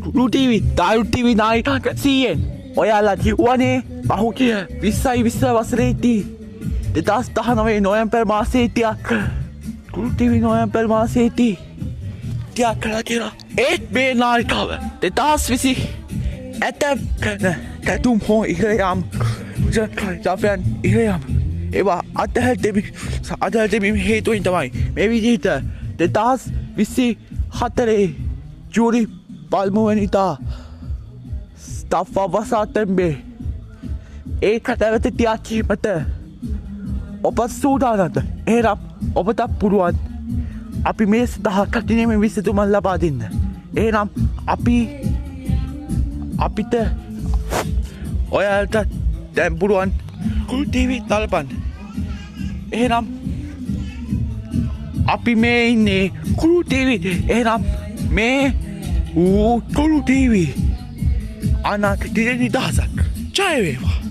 කුළු TV දාරු TV නායිකාට 100ෙන් ඔයාලා කිව්වනේ පහුගිය 20යි 20 වසරේදී 2019 නොවැම්බර් මාසයේදී කුළු ටීවි නොවැම්බර් මාසයේදී තියා කළා කියලා ඒත් මේ නායිකාව 2020 ඇතැම් කරන කැතුම් හෝ ඉහළයාම් ජාපයන් ඉහළයාම් ඒවා අදහැල්තෙබීම හේතුවෙන් තමයි මේ විදිහට 2024 ජූලි පළමුවැනිදා ස්ටාෆ් අවසා තැන්බේ ඒ කටවත තියාචීමට ඔබ සූදානම්ද? එහෙනම් ඔබට පුළුවන් අපි මේ සඳහා කටිනේම විසඳුමක් ලබා දෙන්න. එහෙනම් අපිට ඔයාලට දැන් පුළුවන් කුළු ටීවී නරඹන්න. එහෙනම් අපි මේ ඉන්නේ කුළු ටීවී. එහෙනම් මේ කුළු ටීවී අනාගතේ නිදහසක් ජය වේවා.